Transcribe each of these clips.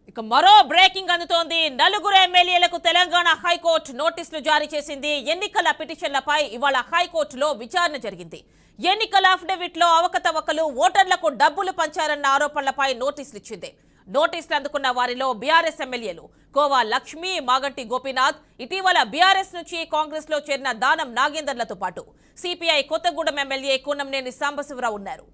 ఇక మరో బ్రేకింగ్ అందుతోంది. నలుగురు ఎమ్మెల్యేలకు తెలంగాణ హైకోర్టు నోటీసులు జారీ చేసింది. ఎన్నికల పిటిషన్లపై ఇవాళ హైకోర్టులో విచారణ జరిగింది. ఎన్నికల అఫిడవిట్ లో అవకతవకలు, ఓటర్లకు డబ్బులు పంచారన్న ఆరోపణలపై నోటీసులు ఇచ్చింది. నోటీసులు అందుకున్న వారిలో బీఆర్ఎస్ ఎమ్మెల్యేలు కోవా లక్ష్మి, మాగంటి గోపీనాథ్, ఇటీవల బీఆర్ఎస్ నుంచి కాంగ్రెస్ లో చేరిన దానం నాగేందర్లతో పాటు సిపిఐ కొత్తగూడెం ఎమ్మెల్యే కూనంనేని సాంబశివరావు ఉన్నారు.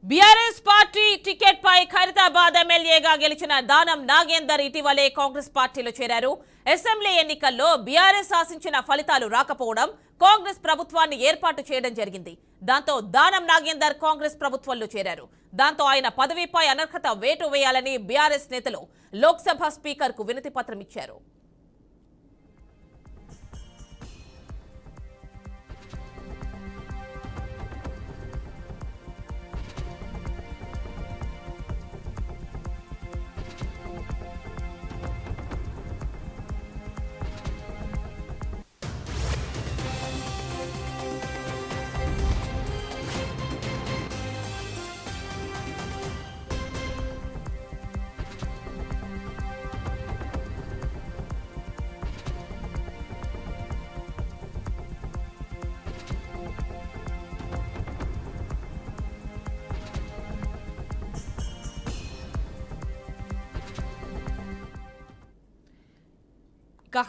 బీఆర్ఎస్ పార్టీ టికెట్ పై ఖైరతాబాద్ ఎమ్మెల్యేగా గెలిచిన దానం నాగేందర్ ఇటీవలే కాంగ్రెస్ పార్టీలో చేరారు. అసెంబ్లీ ఎన్నికల్లో బీఆర్ఎస్ ఆశించిన ఫలితాలు రాకపోవడం కాంగ్రెస్ ప్రభుత్వాన్ని ఏర్పాటు చేయడం జరిగింది. దాంతో దానం నాగేందర్ కాంగ్రెస్ ప్రభుత్వంలో చేరారు. దాంతో ఆయన పదవిపై అనర్హత వేటు వేయాలని బీఆర్ఎస్ నేతలు లోక్సభ స్పీకర్ కు వినతి పత్రం ఇచ్చారు.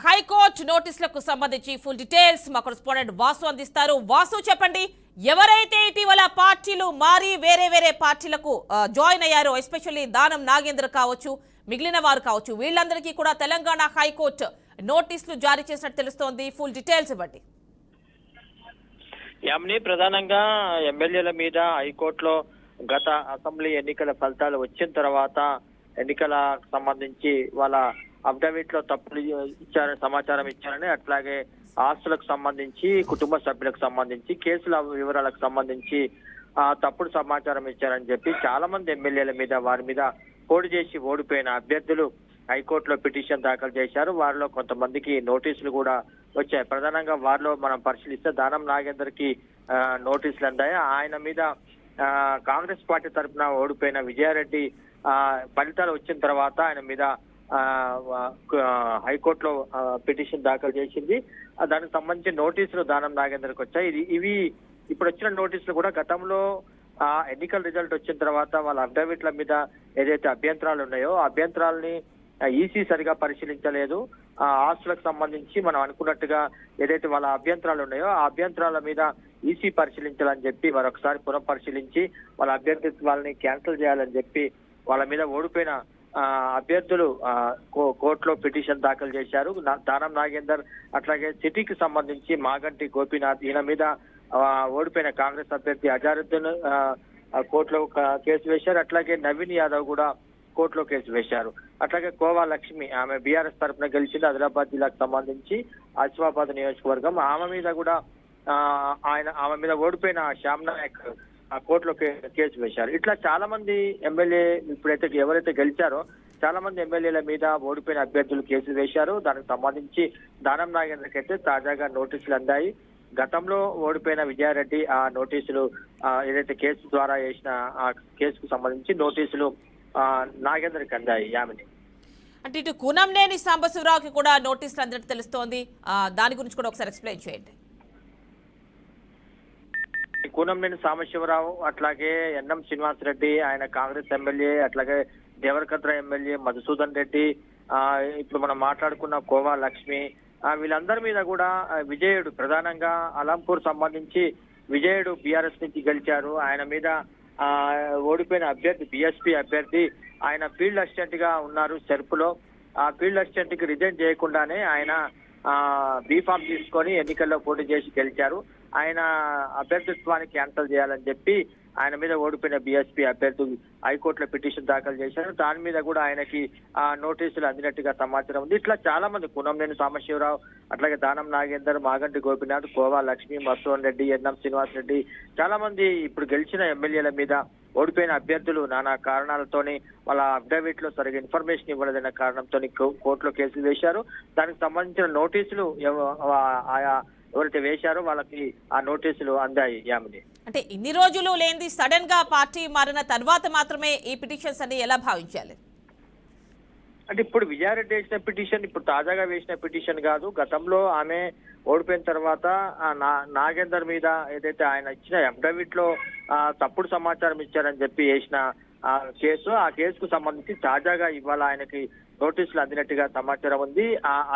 హైకోర్టు నోటీసులకు సంబంధించి ఫుల్ డీటెయిల్స్ మా కరెస్పాండెంట్ వాసు అందిస్తారు. వాసు, చెప్పండి, ఎవరైతే ఇటీవల పార్టీలు మారి వేరే వేరే పార్టీలకు జాయిన్ అయ్యారో, ఎస్పెషల్లీ దానం నాగేంద్ర కావచ్చు, మిగిలిన వారు కావచ్చు, వీళ్ళందరికీ కూడా తెలంగాణ హైకోర్టు నోటీసులు జారీ చేసినట్టు తెలుస్తోంది. ఫుల్ డీటెయిల్స్ ఇవ్వండి. యామిని, ప్రధానంగా ఎమ్మెల్యేల మీద హైకోర్టులో గత అసెంబ్లీ ఎన్నికల ఫలితాలు వచ్చిన తర్వాత ఎన్నికల సంబంధించి వాళ్ళ అఫిడవిట్ లో తప్పులు ఇచ్చారని సమాచారం ఇచ్చారని, అట్లాగే ఆస్తులకు సంబంధించి, కుటుంబ సభ్యులకు సంబంధించి, కేసుల వివరాలకు సంబంధించి తప్పుడు సమాచారం ఇచ్చారని చెప్పి చాలా మంది ఎమ్మెల్యేల మీద, వారి మీద పోటీ చేసి ఓడిపోయిన అభ్యర్థులు హైకోర్టులో పిటిషన్ దాఖలు చేశారు. వారిలో కొంతమందికి నోటీసులు కూడా వచ్చాయి. ప్రధానంగా వారిలో మనం పరిశీలిస్తే దానం నాగేందర్ కి నోటీసులు అందాయి. ఆయన మీద కాంగ్రెస్ పార్టీ తరఫున ఓడిపోయిన విజయారెడ్డి ఫలితాలు వచ్చిన తర్వాత ఆయన మీద హైకోర్టులో పిటిషన్ దాఖలు చేసింది. దానికి సంబంధించి నోటీసులు దానం నాగేందర్కి వచ్చాయి. ఇవి ఇప్పుడు వచ్చిన నోటీసులు కూడా గతంలో ఎన్నికల రిజల్ట్ వచ్చిన తర్వాత వాళ్ళ అఫిడవిట్ల మీద ఏదైతే అభ్యంతరాలు ఉన్నాయో ఆ అభ్యంతరాలని ఈసీ సరిగా పరిశీలించలేదు. ఆస్తులకు సంబంధించి మనం అనుకున్నట్టుగా ఏదైతే వాళ్ళ అభ్యంతరాలు ఉన్నాయో ఆ అభ్యంతరాల మీద ఈసీ పరిశీలించాలని చెప్పి మరొకసారి పునఃపరిశీలించి వాళ్ళ అభ్యర్థిత్వాలని క్యాన్సిల్ చేయాలని చెప్పి వాళ్ళ మీద ఓడిపోయిన అభ్యర్థులు కోర్టులో పిటిషన్ దాఖలు చేశారు. దానం నాగేందర్, అట్లాగే సిటీకి సంబంధించి మాగంటి గోపీనాథ్, ఈయన మీద ఓడిపోయిన కాంగ్రెస్ అభ్యర్థి అజారుద్దీన్ కోర్టులో కేసు వేశారు. అట్లాగే నవీన్ యాదవ్ కూడా కోర్టులో కేసు వేశారు. అట్లాగే కోవా లక్ష్మి, ఆమె బీఆర్ఎస్ తరఫున గెలిచింది, ఆదిలాబాద్ జిల్లాకు సంబంధించి ఆసిఫాబాద్ నియోజకవర్గం. ఆమె మీద కూడా ఆమె మీద ఓడిపోయిన శ్యామ్ నాయక్ కోర్టులో కేసు వేశారు. ఇట్లా చాలా మంది ఎమ్మెల్యే ఇప్పుడైతే ఎవరైతే గెలిచారో చాలా మంది ఎమ్మెల్యేల మీద ఓడిపోయిన అభ్యర్థులు కేసులు వేశారు. దానికి సంబంధించి దానం నాగేంద్రకి అయితే తాజాగా నోటీసులు అందాయి. గతంలో ఓడిపోయిన విజయారెడ్డి ఆ నోటీసులు ఏదైతే కేసు ద్వారా వేసిన ఆ కేసుకు సంబంధించి నోటీసులు నాగేంద్రకి అందాయి. యామిని, అంటే ఇటు కూనంనేని సాంబశివరావుకి కూడా నోటీసులు అందినట్టు తెలుస్తోంది. దాని గురించి కూడా ఒకసారి ఎక్స్ప్లెయిన్ చేయండి. కూనంనేని సాంబశివరావు, అట్లాగే ఎన్ఎం శ్రీనివాసరెడ్డి, ఆయన కాంగ్రెస్ ఎమ్మెల్యే, అట్లాగే దేవరకద్ర ఎమ్మెల్యే మధుసూదన్ రెడ్డి, ఇప్పుడు మనం మాట్లాడుకున్న కోవా లక్ష్మి, వీళ్ళందరి మీద కూడా విజయుడు, ప్రధానంగా అలంపూర్ సంబంధించి విజయుడు బీఆర్ఎస్ నుంచి గెలిచారు. ఆయన మీద ఓడిపోయిన అభ్యర్థి బీఎస్పీ అభ్యర్థి, ఆయన ఫీల్డ్ అసిస్టెంట్ గా ఉన్నారు సెర్పులో. ఆ ఫీల్డ్ అసిస్టెంట్ కి రిజైన్ చేయకుండానే ఆయన బీఫామ్ తీసుకొని ఎన్నికల్లో పోటీ చేసి గెలిచారు. ఆయన అభ్యర్థిత్వాన్ని క్యాన్సిల్ చేయాలని చెప్పి ఆయన మీద ఓడిపోయిన బీఎస్పీ అభ్యర్థి హైకోర్టులో పిటిషన్ దాఖలు చేశారు. దాని మీద కూడా ఆయనకి నోటీసులు అందినట్టుగా సమాచారం ఉంది. ఇట్లా చాలా మంది కునంనేని సాంబశివరావు, అట్లాగే దానం నాగేందర్, మాగంటి గోపినాథ్, కోవా లక్ష్మి, మసోన్ రెడ్డి, ఎన్ఎం శ్రీనివాస్ రెడ్డి, చాలా మంది ఇప్పుడు గెలిచిన ఎమ్మెల్యేల మీద ఓడిపోయిన అభ్యర్థులు నానా కారణాలతోని వాళ్ళ అఫిడవిట్ లో సరిగ్గా ఇన్ఫర్మేషన్ ఇవ్వలేదన్న కారణంతో కోర్టులో కేసులు వేశారు. దానికి సంబంధించిన నోటీసులు ఆయా ఎవరైతే వేశారో వాళ్ళకి ఆ నోటీసులు అందాయి. యామిని, అంటే ఇన్ని రోజులు లేనిది సడన్ గా పార్టీ మారిన తర్వాత మాత్రమే ఈ పిటిషన్స్ అని ఎలా భావించాలి? అంటే ఇప్పుడు విజయారెడ్డి వేసిన పిటిషన్ ఇప్పుడు తాజాగా వేసిన పిటిషన్ కాదు. గతంలో ఆమె ఓడిపోయిన తర్వాత నాగేందర్ మీద ఏదైతే ఆయన ఇచ్చిన అఫిడవిట్ లో తప్పుడు సమాచారం ఇచ్చారని చెప్పి వేసిన కేసు, ఆ కేసుకు సంబంధించి తాజాగా ఇవాళ ఆయనకి నోటీసులు అందినట్టుగా సమాచారం ఉంది.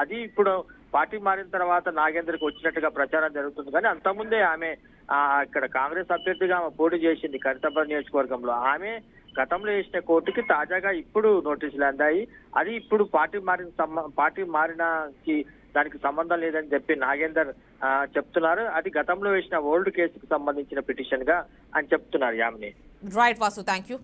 అది ఇప్పుడు పార్టీ మారిన తర్వాత నాగేందర్కి వచ్చినట్టుగా ప్రచారం జరుగుతుంది. కానీ అంతకుముందే ఆమె ఇక్కడ కాంగ్రెస్ అభ్యర్థిగా పోటీ చేసింది ఖైరతాబాద్ నియోజకవర్గంలో. ఆమె గతంలో వేసిన కోర్టుకి తాజాగా ఇప్పుడు నోటీసులు అందాయి. అది ఇప్పుడు పార్టీ మారినకి దానికి సంబంధం లేదని చెప్పి నాగేందర్ చెప్తున్నారు. అది గతంలో వేసిన ఓల్డ్ కేసుకు సంబంధించిన పిటిషన్ గా అని చెప్తున్నారు. Yamini. Right Vasu, thank you.